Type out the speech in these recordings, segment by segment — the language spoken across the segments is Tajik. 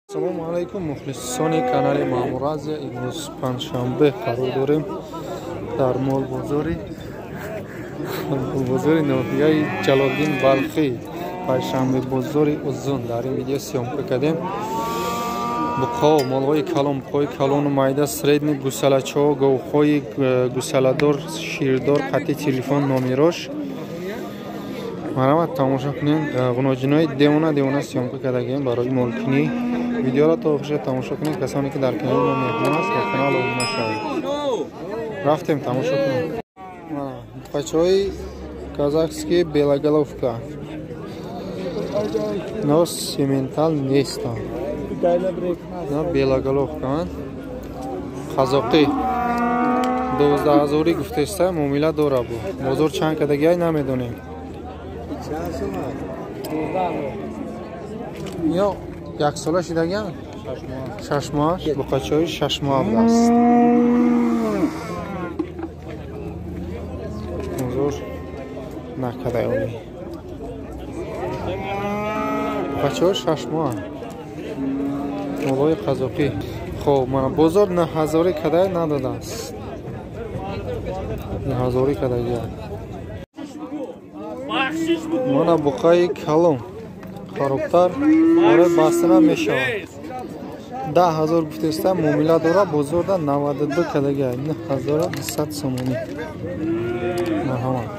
Assalomu alaykum muxlisoni kanali Ma'muraziya. Imroz panshanba qaror dорем дар мол бозори ноҳияи Ҷалолиддин Балхӣ, пайшанбе бозори Узун. Дар ин видео сёмка кардем. Буқо, молҳои калон, буқои калону майда, средни, гусалачо, говхои гусаладор, ширдор, хати телефон, номерош. Марамат тамошо кунед. ғуноҷинои девона сёмка кардагем барои молкунӣ. Видеоро то охир тамошо кунед. Касоне ки дар канали мо меҳмон аст, ба канал обуна шавед. Рафтем тамошо кунед. Буқачаҳои казахские белоголовка. Но сементал нестанд. На белоголовка. Қазоқӣ 12000 гуфтеста муомила дора бу. Бозор чанд кадагиай намедонем. Ё, як сола шидаган? 6 моҳ. Буқачаҳои 6 моҳ аст. Бозор накадаёми. Буқачаҳои 6 моҳ. молҳои қазоқӣ. Хоб, мана бозор 9000 кадай надодааст. 9000 кадагиай. Мана буқаи калон харобтар ора бастана мешавад. 10000 гуфтеста муомила дора, бозорда 92 кадагиай. 1200 сомонӣ. Марҳамат.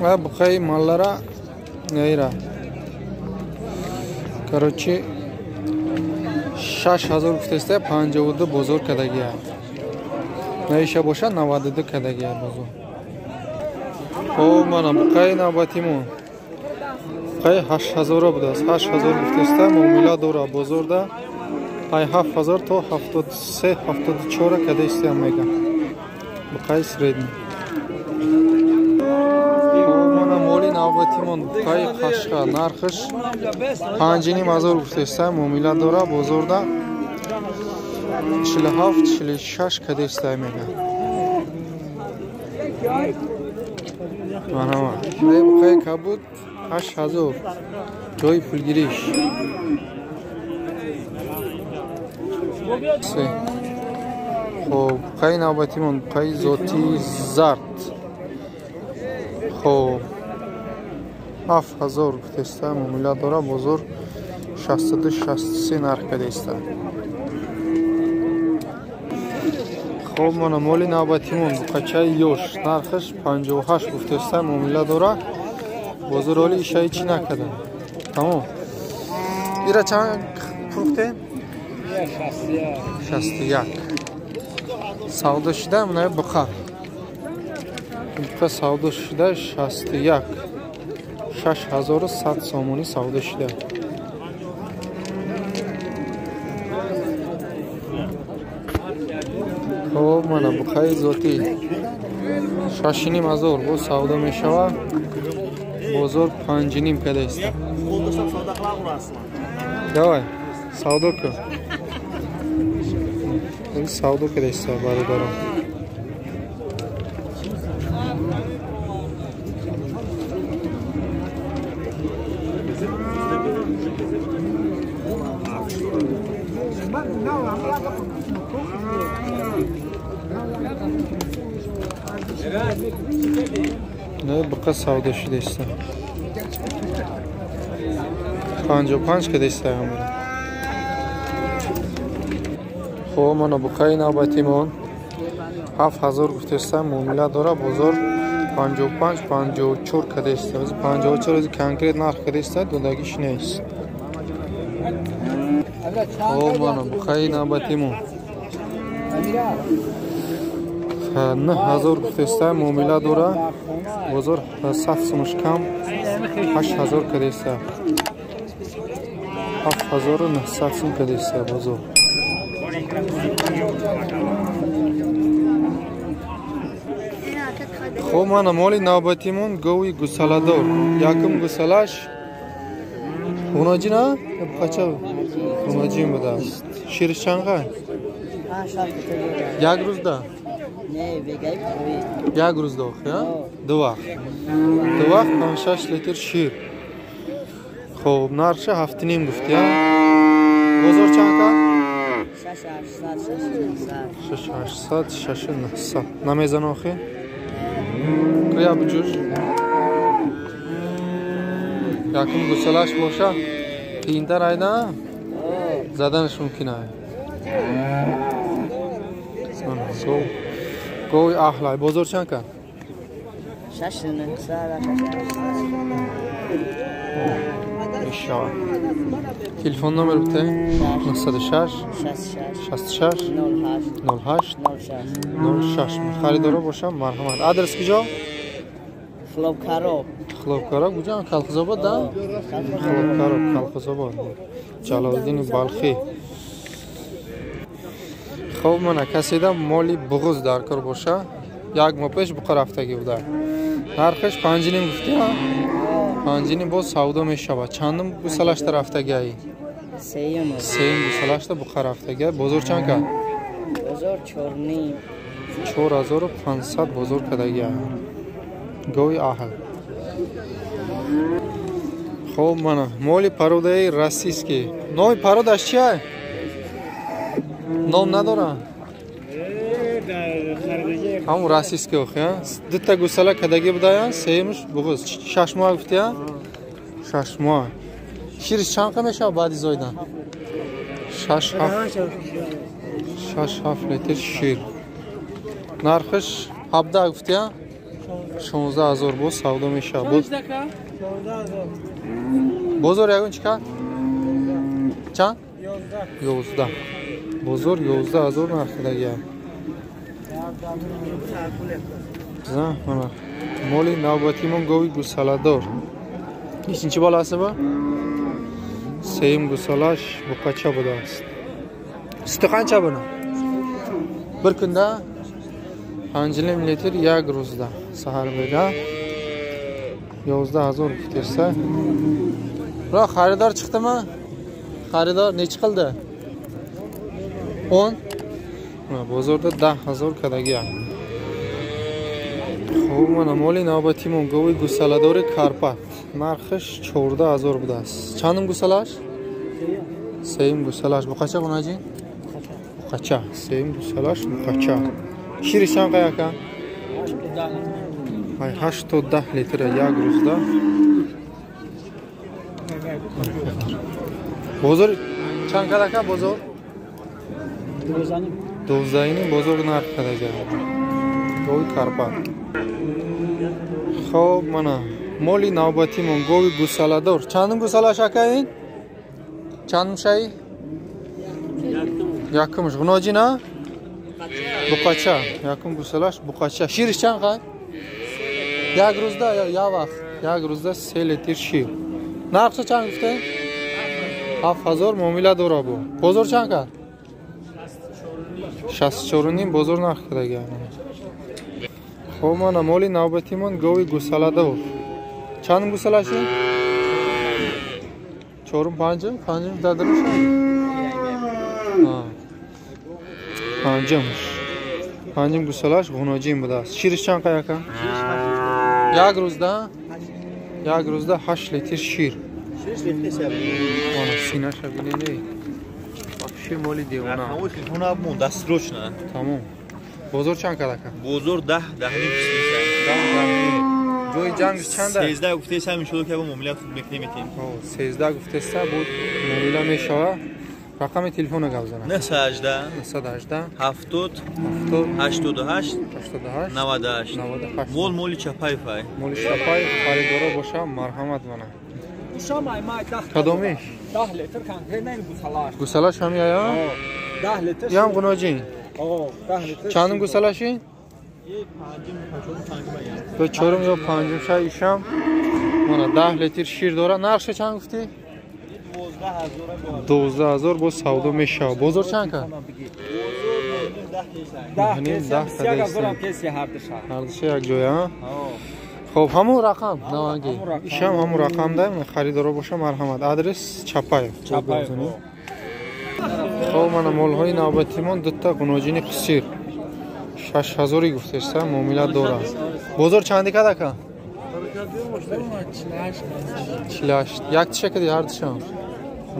ва буқаи маллара нейра. Короче 6000 гуфтеста 52 бозор кадагиай. Наиша боша 92 кадагиай бозор. Хоб, мана буқаи навбатимон. Буқаи 8000 будааст. 8000 гуфтеста муомила дора, бозорда 7000 то 73-74 кадайста мега. Буқаи средни. навбатимон буқаи қашқа нархш 5500 гуфтеста муомила дора, бозорда 47-46 кадайста мега. Марҳамат. Буқаи кабуд 8000 ҷои пулгириш. Хоб, буқаи навбатимон буқаи зоти зард. Хоб 7000 гуфтеста муомила дора, бозор 62-63 нарх кадеста. хоб, мана моли навбатимон буқачаи ёш нархш 58 гуфтеста муомила дора, бозор оли ишаи чӣ накада. Тамом. Ира чанд фурӯхтем? 61. Савдо шуда мунаи буқа. Буқа савдо шуда 61. 6100 сомонӣ савдо шуда. хоб, мана буқаи зотӣ 6500 бо савдо мешавад, бозор 5.5 кадайста. давай савдо кун. савдо кадайста бародарам. Не буқа савдо шудааст. 55 кадайста. хоб, мана буқаи навбатимон 7000 гуфтеста муомила дора, бозор 55-54 кадайста. 54 конкрет нарх кадайста, додагиш нест. хоб, мана буқаи навбатимон 9000 гуфтеста муомила дора, бозор 100 сомош кам 8000 кадайста. 7900 сом кадайста бозор. хоб, мана моли навбатимон гови гусаладор. Якум гусалаш ғуноҷина буқача ғуноҷин будааст. шириш чанд ға? Як рӯзда نه بگیم یک روز داخ یا دو وقت 5-6 لیتر شیر. خب نرخش 7.5 گفتی ها. بازار چند کن؟ 600 نمیزن آخی؟ قیا بجوش یکم گسلاش باشه تینتر ایده زدنش ممکنه. گوی احلای بازار چند کن؟ 600 میشود. تلفن نمبر بده 906 66 08 06. خریدارا باشم مرحمت. آدرس کجا؟ خلوبکارا کجا؟ کلخزآباد دا؟ خلوبکارا کلخزآباد. جلالالدین بلخی. خب من کسی دا مالی بغض در کار باشه یک ماه پیش بقا رفتگی بوده. نرخش 5.5 گفتی ها؟ 5.5 باز سودا میشود. چندم گوسلش در رفتگی ای؟ سیم گوسلش در بقا رفتگی. بازار چند که؟ بازار 4500 بازار کدگی ای. گوی احل. خب من مالی پروده راسیسکی. نوی پرودش چیه؟ نام نداره؟ همون راسیسکی آخی ها؟ دوتا گوساله کدگی بوده سیمش بغض 6 ماه گفتی ها؟ 6 ماه. شیرش چند که میشه بعدی زایدن؟ 6-7 لیتر شیر. نرخش 17 گفتی ها؟ 16000 باز سودا میشه. بازار یکون چیکار؟ چند؟ 11. بازار 11000 نرخ کدگی ها. مالی نوبتی من گوی گوساله دار. این چی بالا هسته با؟ سیم گوسالش با قچه بوده است. ستخان چه بنا؟ برکنده 5 لیتر یک روز ده سهر بگه 11000 گفتیرسه. را خریدار چخته ما؟ خریدار نیچ قلده؟ 10 بازار ده 10000 کدگی هم. خب من مالی نوبتی من گوی گوساله دار کارپات. نرخش 14000 بوده است. چندم گوسالش؟ سیم گوسالش بقچه بنا جی؟ بقچه سیم گوسالش بقچه. شیرش چند قیه که؟ 8 تا 10 لیتر یک روز ده. بازار چند کده که بازار؟ 12 بازار نرخ کده که گوی کارپات. خب من مالی نوبتی من گوی گوساله دار. چندم گوساله شکه این؟ چندم شایی؟ یکمش غناجی نه؟ بقچه یکم گوسالش بقچه. شیرش چند قد؟ یک روز ده یا وقت یک روز ده 3 لیتر شیر. نرخش چند گفته؟ 7000 معامله داره بو. بازار چند کرد؟ 64 بازار نرخ کدگی. خب من مالی نوبتی من گوی گوساله دار. چند گوساله شد؟ 4-5 داده میشه. پنجم گوسالش غناجیم بوده است. شیرش چند قیه که؟ یک روز ده 8 لیتر شیر. سینه شا بینید شیر مالی دیوانه. دست روش نه. تمام. بازار چند کده که؟ بازار 10 جوی جنگش چنده؟ 13 گفته سه میشود که با معامله میکنیم. 13 گفته سه بود معامله میشه. رقم تلفن گوزنه 918 70 88 98 مول چپای فای مول چپای خریدارا باشه مرحمت منه. کدومیش 10 لیتر کانکری نه گوسالاش هم یا 10 لیتر یا هم غناجین 10 لیتر چندم گوسالاشی؟ تو 4 یا 5 شایشم منه 10 لیتر شیر داره. نرخش چند گفتی؟ 12000 با سودا میشه. بازار چند که؟ 10 کسی هر دشه یک جای ها؟ خب همون رقم نوانگی ایشم همون رقم داریم خریدارا باشه مرحمت. آدرس چپای. خب من مال های نوبتی من دوتا غناجین قصیر 6000 گفتشتم معامله داره. بزرگ چندی کده که؟ 48. یک تیشه کدی هر تیشه؟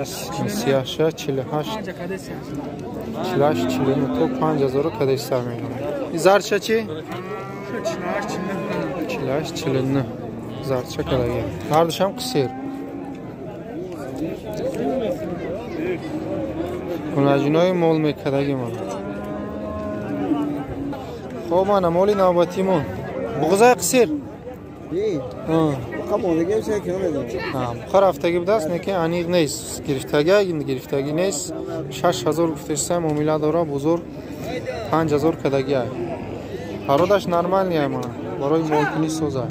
38 48 48 49 تو 5000 کده سر میگم. زرچه چی؟ 48 49 زرچه کده گیر. هر دوشم قصیر. گناجینای مول میکدگی من. خب من مولی نوبتی من. بغضای قصیر. خمودگی میشه که نمیدونم. بخار هفتگی بدست نه که انیق نیست. گرفتگی نیست. 6000 گفتشتم معامله داره بزرگ 5000 کدگی است. هرودش نرمال نیه من. برای مولکنی سوزه.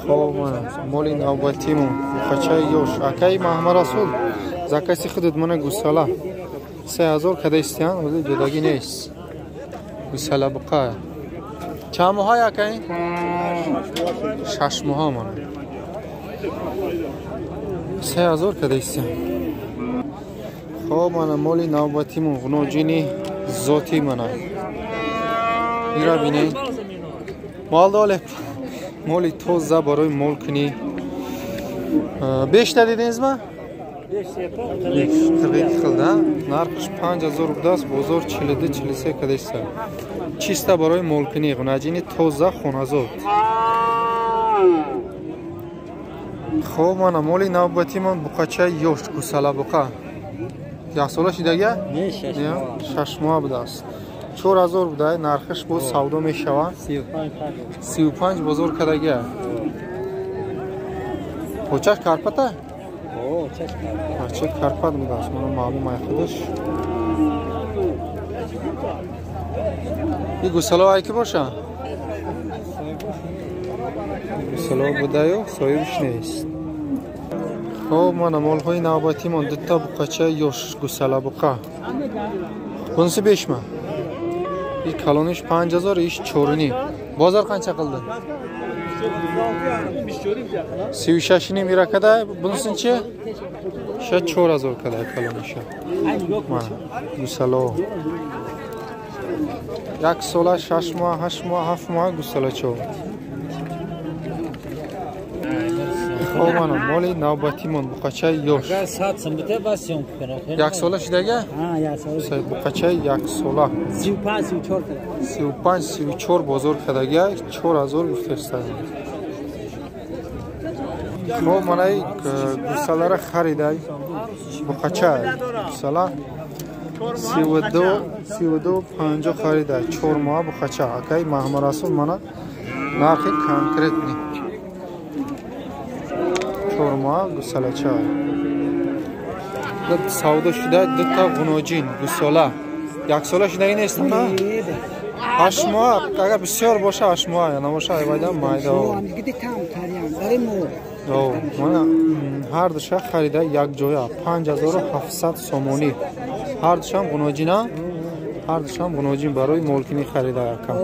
خب من مولی نوبتی من. خچه یوش. اکی محمد رسول. زکسی خودت من گوساله. 3000 کده استیان ولی جداگی نیست. گوساله بقای. چند ماه های اکی؟ 6 ماه من. 3000 کده استیان. خب من مولی نوبتی من غنوجینی زوتی من. میرا بینی. مال داله. مولی توزه برای مول کنی. بیشتر دیدینز ما؟ تغییر خلده. نرخش 5000 بدست بزرگ 42 43 کده است. چیسته برای مول کنی غنوجینی توزه خونازود. خب من مولی نوبتی من بقچه یوش گوساله بقا. یک ساله شدگی؟ نه 6 ماه بوده است. 4000 بوده نرخش بود سودا میشوه. 35 بزرگ کدگی. پوچش کارپته؟ چه کارپت بوده است من معلوم ای خودش. این گوساله های که باشه؟ گوساله بوده یا سایبش نیست. خب من مال های نوبتی من دوتا بقچه یوش گوساله بقا. بونسی بیش من. این کلونش 5000 ایش چورنی. بازار قنچه قلده؟ 36 میره کده بونسین چیه؟ شاید 4000 کده کلونش. من گوساله. یک ساله 6 ماه 8 ماه 7 ماه گوساله چو. خب من مولی نوبتی من بقچه یوش. یک ساله شدگه؟ یک ساله. بقچه یک ساله. 35 34 بزرگ کدگی 4000 گفتشتم. خب من گوساله را خریدم. بقچه گوساله 32 50 خریدم. 4 ماه بقچه. اکی محمد رسول من نرخی کنکریت نی. 4 ماه گوساله چه؟ سودا شده دو تا غنوجین گوساله. یک ساله شده نیست نه؟ 8 ماه اگر بسیار باشه 8 ماه نباشه ایوایده مایده. من هر دوشه خریده یک جویا 5700 سومونی. هر دوشم غنوجین برای مولکنی خریده یکم.